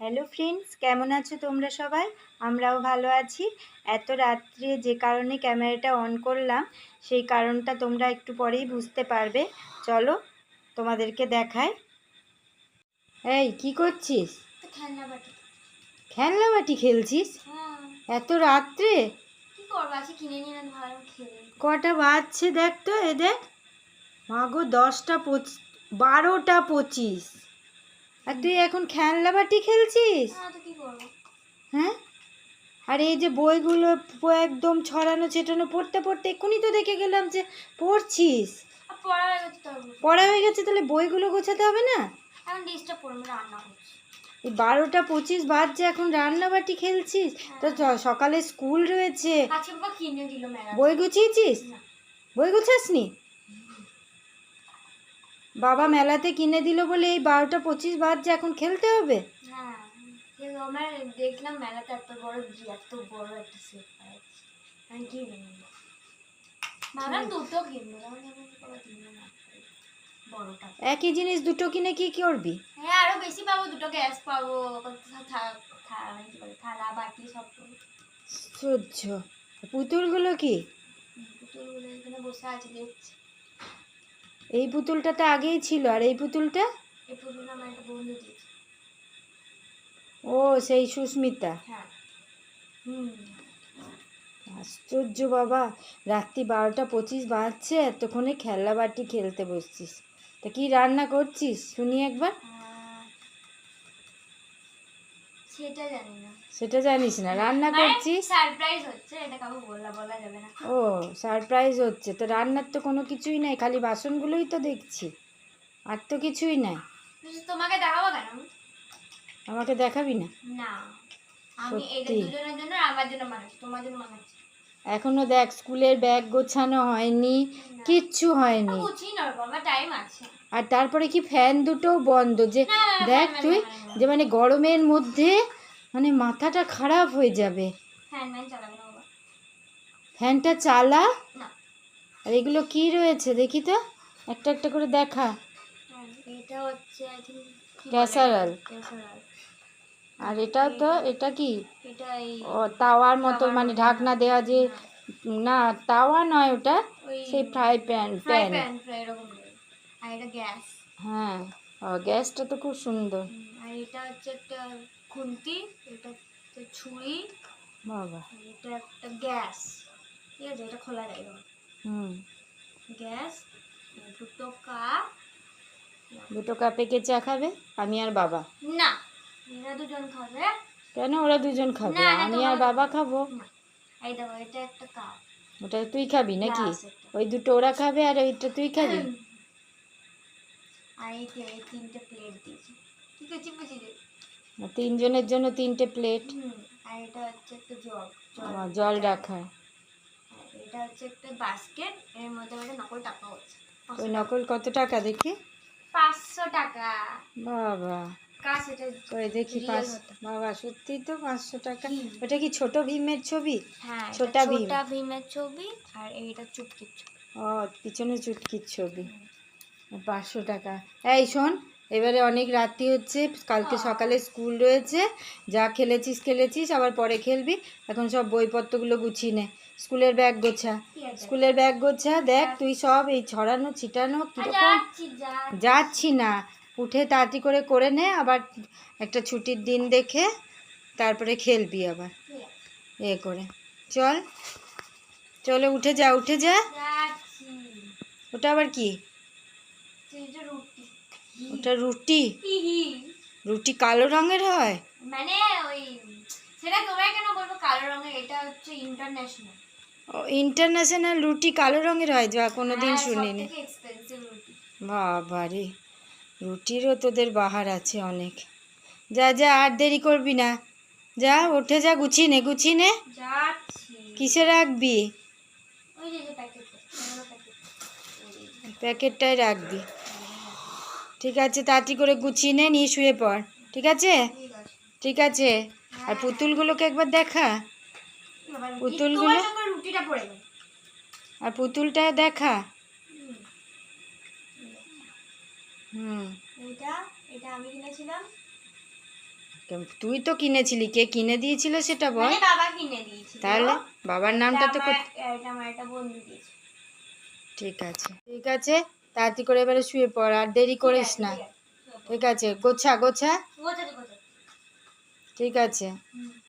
Hello friends, কেমন আছো তোমরা সবাই? আমরাও ভালো আছি। এত রাত্রে যে কারণে ক্যামেরাটা অন করলাম সেই কারণটা তোমরা একটু পরেই বুঝতে পারবে। চলো তোমাদেরকে দেখাই। এই কি করছিস? খেলনা বাটি খেলছিস এত রাত্রে? কি করবো, আজকে কিনে নিয়ে ভালো খেলে। কটা বাজছে দেখ তো, এ দেখ। মাগো 12:25। আর তুই এখন খেলনা বাটি খেলছিস? কি করবো? হ্যাঁ, আর এই যে বইগুলো একদম ছড়ানো ছেটানো পড়তে পড়তে এক্ষুনি তো দেখে গেলাম যে পড়ছিস। পড়া হয়ে গেছে, তাহলে বইগুলো গোছাতে হবে না? এখন ডিস্টার্ব করবো, রান্না করছি। এই 12:25 বাজছে, এখন রান্নাবাটি খেলছিস? তো সকালে স্কুল রয়েছে। আজকে বাবা কিনে দিল মেলা। বই গুছিয়েছিস? বই গুছাসনি? বাবা মেলাতে কিনে দিল বলে এই 12:25 বাজছে, এখন খেলতে হবে? হ্যাঁ, আমার দেখলাম মেলাতে এত বড় একটা সেট পাচ্ছি, আমি কিনে নিলাম। ভাবলাম দুটো কিনবো, না বড়টা। একই জিনিস দুটো কিনে কি করবি? হ্যাঁ, আরো বেশি পাবো, দুটো গ্যাস পাবো, থালা বাটি সব পাবো। সহ্য। পুতুলগুলো কি? পুতুলগুলো এখানে বসে আছে, দেখছি। এই পুতুলটা তো আগেই ছিল, আর এই পুতুলটা? এই পুতুলটা আমার একটা বন্ধু দিয়েছে। ও, সেই সুস্মিতা। হ্যাঁ। আশ্চর্য বাবা, রাত্রি 12:25 বাজছে, এতক্ষণে খেলনা বাটি খেলতে বসছিস। তা কি রান্না করছিস শুনি একবার? সেটা জানি না। সেটা জানিস না, রান্না করছিস? সারপ্রাইজ হচ্ছে, এটা কাউকে বলা যাবে না। ও, সারপ্রাইজ হচ্ছে তো? রান্নার তো কোনো কিছুই নাই, খালি বাসনগুলোই তো দেখছি, আর তো কিছুই নাই। তোমাকে দেখাবো কেন? আমাকে দেখাবি না? না, আমি এটা দুজনের জন্য, আমার জন্য বানাচ্ছি, তোমার জন্য বানাচ্ছি। এখনো দেখ স্কুলের ব্যাগ গোছানো হয়নি, কিচ্ছু হয়নি। গুছিয়ে নাও বাবা, টাইম আছে। আর তারপরে কি ফ্যান দুটোও বন্ধ, যে দেখ তুই, যে মানে গরমের মধ্যে মানে মাথাটা খারাপ হয়ে যাবে। ফ্যানটা চালা। আর এগুলো কি রয়েছে দেখি তো, একটা একটা করে দেখা। এটা হচ্ছে ক্যাসারোল। আর এটাও তো, এটা কি? ও, তাওয়ার মতো, মানে ঢাকনা দেওয়া, যে না তাওয়া নয় ওটা, সেই ফ্রাই প্যান। আর এটা গ্যাস। হ্যাঁ, ও গ্যাসটা তো খুব সুন্দর। আর এটা হচ্ছে একটা খুন্তি, এটা হচ্ছে ছুরি। বাবা, এটা একটা গ্যাস, ঠিক আছে, এটা খোলা যায়। গ্যাস, দুটো কাপে কে চা খাবে? আমি আর বাবা? না, এরা দুজন খাবে। কেন ওরা দুজন খাবে, আমি আর বাবা খাবো। এই দেখো, এটা একটা কাপ। ওটা তুই খাবি নাকি? ওই দুটো ওরা খাবে আর ওইটা তুই খাবি? আর এই তিনটে প্লেট দিয়েছি, ঠিক আছে, বুঝলি? তিনজনের জন্য তিনটে প্লেট। আর এটা হচ্ছে একটা জল রাখা। এটা হচ্ছে একটা বাস্কেট, এর মধ্যে একটা নকল টাকা হচ্ছে। ওই নকল কত টাকা দেখি? 500 টাকা। বাবা, ওই দেখি বাবা, সত্যি তো 500 টাকা। ওটা কি ছোট ভীমের ছবি? হ্যাঁ, ছোটা ভীমের ছবি। আর এইটা চুটকির ছবি। ও, পিছনে চুটকির ছবি। 500 টাকা। এই শোন, এবারে অনেক রাত্রি হচ্ছে, কালকে সকালে স্কুল রয়েছে। যা খেলেছিস, আবার পরে খেলবি। এখন সব বইপত্রগুলো গুছিয়ে নে, স্কুলের ব্যাগ গোছা। দেখ তুই সব এই ছড়ানো ছিটানো কিরকম। যাচ্ছি না, উঠে তাড়াতাড়ি করে নে, আবার একটা ছুটির দিন দেখে তারপরে খেলবি আবার করে। চলে উঠে যা। ওটা আবার কি? ওটা রুটি? রুটি কালো রঙের হয়? মানে ওই, সেটা তোমায় কেন বলবো কালো রঙের, এটা হচ্ছে ইন্টারন্যাশনাল। ও, ইন্টারন্যাশনাল রুটি কালো রঙের হয়? যা কোনোদিন শুনিনি। বাবা রে, রুটিরও তোদের বাহার আছে অনেক। যা, আর দেরি করবি না, যা উঠে যা, গুছিয়ে নে। কিসে রাখবি? প্যাকেটটাই রাখবি, ঠিক আছে? তাড়াতাড়ি করে গুছিয়ে নে, নিয়ে শুয়ে পড়, ঠিক আছে? আর পুতুলগুলোকে একবার দেখা, আর পুতুলটা দেখা। এটা আমি কিনেছিলাম। তুই তো কিনেছিলি, কে কিনে দিয়েছিল সেটা বল। মানে বাবা কিনে দিয়েছিল। তাহলে বাবার নামটা তো এটা আমার একটা বন্ধু দিয়েছে। ঠিক আছে, ঠিক আছে, তাড়াতাড়ি করে এবারে শুয়ে পড়, আর দেরি করিস না। ঠিক আছে, গোছা গোছা। গোছাতে গোছাতে। ঠিক আছে। হুম।